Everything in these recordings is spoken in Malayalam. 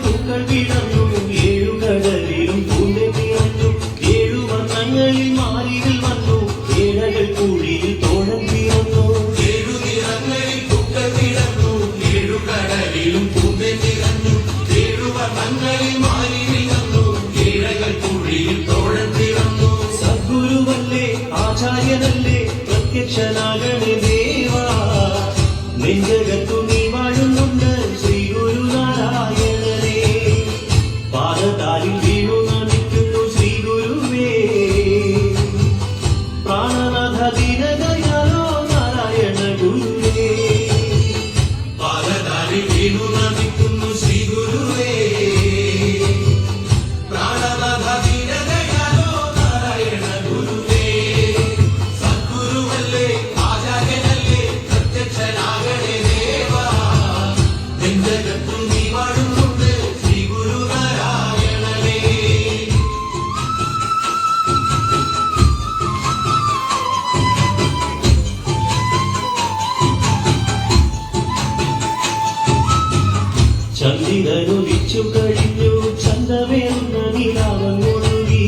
പൂക്കൾ വിടന്നു ഏഴുകടലിലും പൂന്തേ നിറഞ്ഞു ഏഴുവർണ്ണങ്ങളിൽ മാറികൾ വന്നു ഏഴകൾ കുഴിയിൽ തോഴൻ പിറന്നു ഏഴു നിറങ്ങളിൽ പൂക്കൾ വിടന്നു ഏഴുകടലിലും പൂന്തേ നിറഞ്ഞു ഏഴുവർണ്ണങ്ങളിൽ മാറികൾ വന്നു ഏഴകൾ കുഴിയിൽ തോഴൻ പിറന്നു സദ്ഗുരുവല്ലേ ആചാര്യനല്ലേ പ്രത്യക്ഷനാകണേ ദേവാ നെഞ്ചകത്തു നീ വാഴുന്നുണ്ട് ശ്രീ ഗുരുനാരായണനേ പാദതാലിൽ വീണു നമിക്കുന്നു ശ്രീ ഗുരുവേ പ്രാണനാഥ ദീനദയാലോ നാരായണ ഗുരുവേ പാദതാലിൽ വീണു നമിക്കുന്നു ശ്രീ ഗുരുവേ പ്രാണനാഥ ദീനദയാലോ നാരായണ ഗുരുവേ സദ്ഗുരുവല്ലേ ആചാര്യനല്ലേ പ്രത്യക്ഷനാകണേ ദേവാ നെഞ്ചകത്തു നീ വാഴുന്നുണ്ട് ശ്രീ ഗുരുനാരായണനേ ചന്ദ്രനുദിച്ചു കഴിഞ്ഞു ചന്തവേർന്ന നിലാവങ്ങൊഴുകി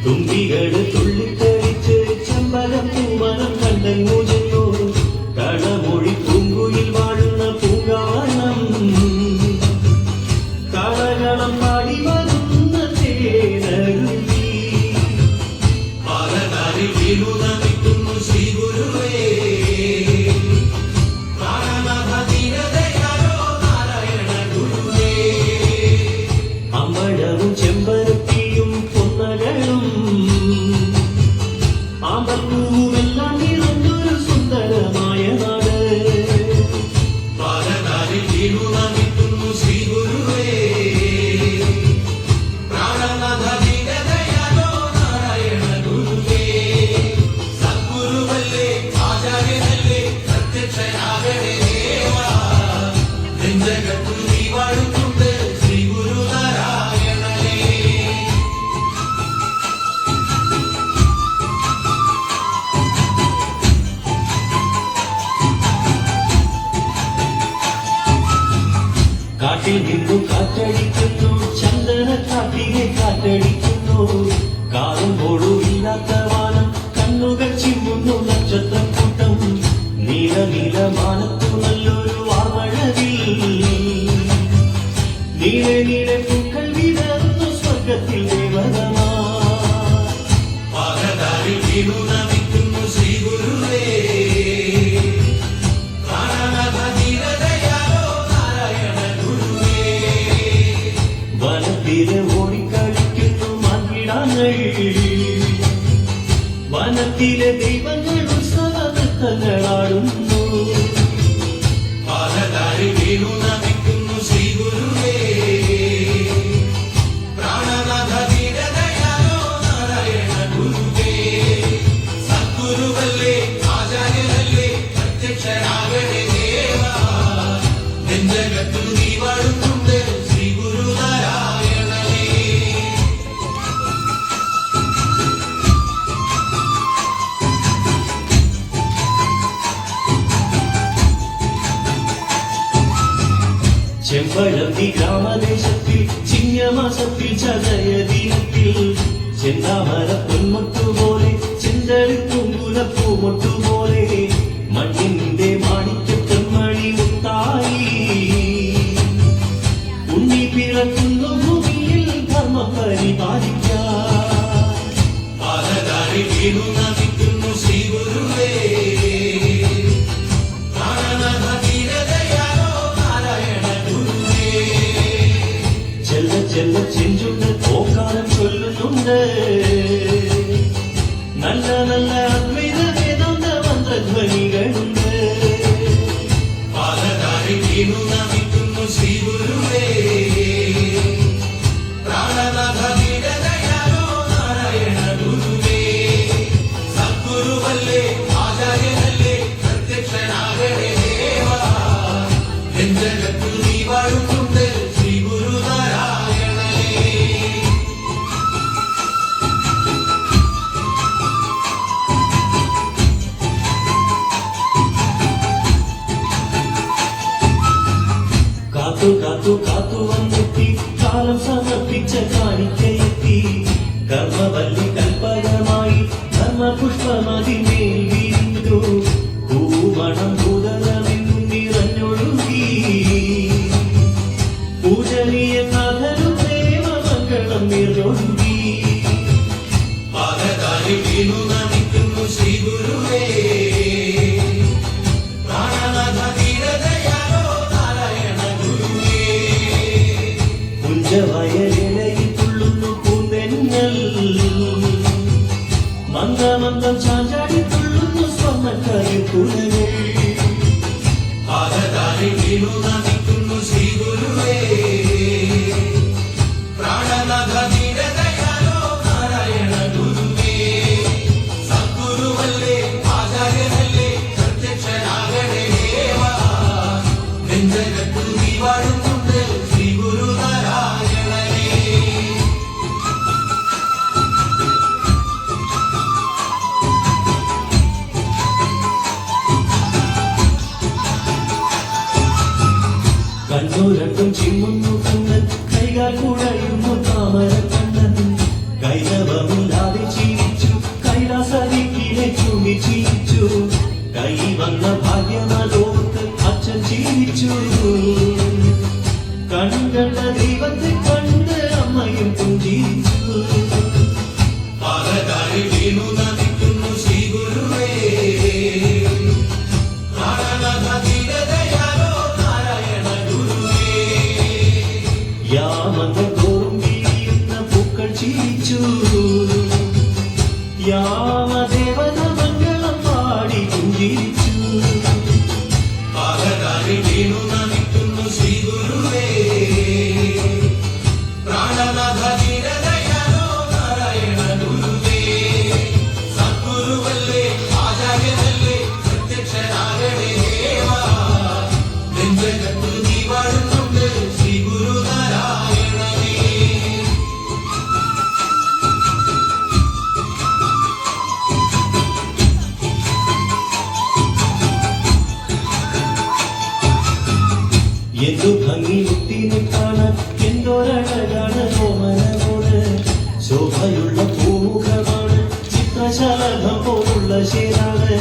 തുമ്പികള് തുള്ളിക്കളിച്ച് ചെമ്പകം പൂമനം കണ്ടങ്ങു ചെന്നു കളമൊഴി പൂങ്കുയിൽ വാഴുന്ന പൂങ്കാവനം കളകളം പാടി വരുന്ന തേനരുവി പാദതാലിൽ വീണു നമിക്കുന്നു ശ്രീ ഗുരുവേ പ്രാണനാഥ ദീനദയാലോ നാരായണ ഗുരുവേ അമ്പഴവും ചെമ്പരത്തിയും പൊന്നകളും ആമ്പൽപ്പൂവുമെല്ലാം നിറഞ്ഞൊരു സുന്ദരമായ നാട് പാദതാലിൽ വീണു നമിക്കുന്നു ശ്രീ ഗുരുവേ പ്രാണനാഥ ദീനദയാലോ നാരായണ ഗുരുവേ സദ്ഗുരുവല്ലേ ആചാര്യനല്ലേ പ്രത്യക്ഷനാകണേ ദേവാ നെഞ്ചകത്തു നീ വാഴുന്നുണ്ട് ശ്രീ ഗുരുനാരായണനേ കാട്ടിൽ നിന്നു കാറ്റടിക്കുന്നു ചന്ദന കാട്ടിലെ കാറ്റടിക്കുന്നു കാണുമ്പോഴും ഇല്ലാത്ത വാനം കണ്ണുകൾ ചിമ്മുന്നു നക്ഷത്രം കൂട്ടം നീല നീലമാനത്തു നല്ലൊരു വാമഴവിൽ നീളെ നീളെ പൂക്കൾ വിടർന്നു സ്വർഗത്തിൽ ദേവതമാ പാദതാലിൽ വീണു നമിക്കുന്നു ശ്രീ ഗുരുവേ പ്രാണനാഥ ദീനദയാലോ നാരായണ ഗുരുവേ വനത്തിലെ ഓടിക്കളിക്കുന്നു മാൻകിടാങ്ങൾ വനത്തിലെ ദൈവങ്ങൾ ഉത്സവ നൃത്തങ്ങളാടുന്നു പാദതാലിൽ വീണു നമിക്കുന്നു ശ്രീ ഗുരുവേ പ്രാണനാഥ ദീനദയാലോ നാരായണ ഗുരുവേ സദ്ഗുരുവല്ലേ ആചാര്യനല്ലേ പ്രത്യക്ഷനാകണേ ദേവാ നെഞ്ചകത്തു നീ വാഴുന്നുണ്ട് ശ്രീ ഗുരുനാരായണനേ ചെമ്പഴന്തി ഗ്രാമദേശത്തിൽ ചിങ്ങമാസത്തിൽ ചതയദിനത്തിൽ ചെന്താമര പൊന്മുട്ടുപോലെ ചെന്തടുക്കുങ്കുലപ്പൂമൊട്ടുപോലെ മണ്ണിന്റെ മാണിക്യത്തെമ്മണി മുത്തായി ഉണ്ണി പിറക്കുന്നു ഭൂമിയിൽ ധർമ്മം പരിപാലിക്കാൻ പാദതാലിൽ വീണു നമിക്കുന്നു ശ്രീ ഗുരുവേ പ്രാണനാഥ ദീനദയാലോ നാരായണ ഗുരുവേ ചെല്ല ചെല്ല ചെഞ്ചുണ്ട് ഓക്കാനം ചൊല്ലുന്നുണ്ട് നല്ല നല്ല അദ്വൈത വേദാന്ത മന്ത്രധ്വനികളുണ്ട് പാദതാലിൽ വീണു നമിക്കുന്നു ശ്രീ ഗുരുവേ പ്രാണനാഥ ദീനദയാലോ നാരായണ ഗുരുവേ സദ്ഗുരുവല്ലേ ആചാര്യനല്ലേ പ്രത്യക്ഷനാകണേ ദേവാ നെഞ്ചകത്തു നീ വാഴുന്നുണ്ട് ശ്രീ ഗുരുനാരായണനേ കാത്തു കാത്തു വന്നെത്തി കാലം സമർപ്പിച്ച കാണിക്കയെത്തി കർമ്മവല്ലി കൽപ്പകമായി ധർമ്മപുഷ്പമതിമേൽ വീണ്ടു പൂമണം ഭൂതലമെന്നും നിറഞ്ഞൊഴുകി പൂജനീയ നാഥനും ദേവമംഗളം നിറഞ്ഞൊഴുകി പാദതാരി വീണു നമിക്കുന്നു ശ്രീ ഗുരുവേ പ്രാണനാഥ ധീരതയാലോ നാരായണ ഗുരുവേ പുഞ്ചവയലിലയിൽ തുള്ളുന്നു പൂന്തെന്നൽ മന്ദമന്ദം ചാഞ്ചാടി തുള്ളുന്നു സ്വർണ്ണക്കയിൽ കുലകൾ പാദതാരി വീണു നമിക്കുന്നു ശ്രീ ഗുരുവേ പ്രാണനാഥ ധീരതയാലോ നാരായണ ഗുരുവേ സദ്ഗുരുവല്ലേ ആചാര്യനല്ലേ പ്രത്യക്ഷനാകണേ ദേവാ നെഞ്ചകത്തു നീ വാഴുന്നുണ്ട് ശ്രീ ഗുരുനാരായണനേ കണ്ണു രണ്ടും ചിമ്മുന്നു കണ്ണൻ കൈകാൽ കുഴയുന്നു താമര കണ്ണൻ കൈതവമില്ലാതെ ചിരിച്ചു കൈലാസരിക്കിലെ ചുമി ചിരിച്ചു കൈ വന്ന ഭാഗ്യമാലോകത്ത് അച്ഛൻ ചിരിച്ചു കൺകണ്ട ദൈവത്തെ കണ്ട് അമ്മയും പുഞ്ചിരിച്ചു പാദതാരി വീണു നമിക്കുന്നു ശ്രീ ഗുരുവേ പ്രാണനാഥ ധീരതയാലോ നാരായണ ഗുരുവേ യാമങ്ങൾ തോറും വീഴുന്ന പൂക്കൾ ചിരിച്ചു യാമദേവത മംഗളം പാടി പുഞ്ചിരിച്ചു പാദതാരി വീണു നമിക്കുന്നു ശ്രീ ഗുരുവേ പ്രാണനാഥ ധീരതയാലോ നാരായണ ഗുരുവേ സദ്ഗുരുവല്ലേ ആചാര്യനല്ലേ പ്രത്യക്ഷനാകണേ ദേവാ നെഞ്ചകത്തു നീ വാഴുന്നുണ്ട് ശ്രീ ഗുരുനാരായണനേ എന്തു ഭംഗി മുത്തിനെ കാണാൻ എന്തോരഴകാണ് ഓമനമോട് ശോഭയുള്ള പൂമുഖമാണ് ചിത്രശലഭം പോലുള്ള ശേരാണ്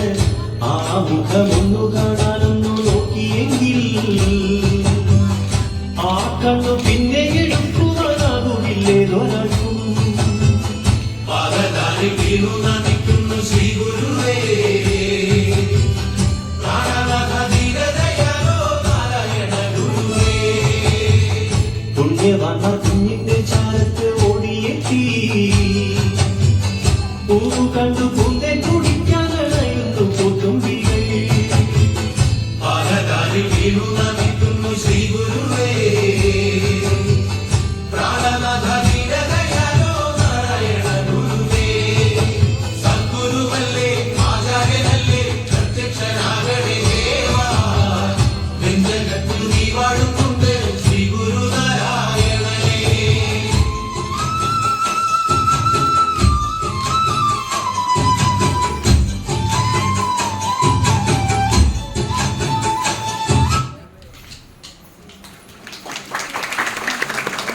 ആ മുഖമൊന്നു കാണാനൊന്നു നോക്കിയെങ്കിൽ ആ കണ്ണു പിന്നെ എടുക്കുവാനാകുമില്ലേതൊരാൾക്കും പാദതാരി വീണു നമിക്കുന്നു ശ്രീ ഗുരുവേ പ്രാണനാഥ ധീരതയാലോ നാരായണ ഗുരുവേ പുണ്യവാന്മാർ കുഞ്ഞിന്റെ ചാരത്ത് ഓടിയെത്തി പൂ കണ്ടു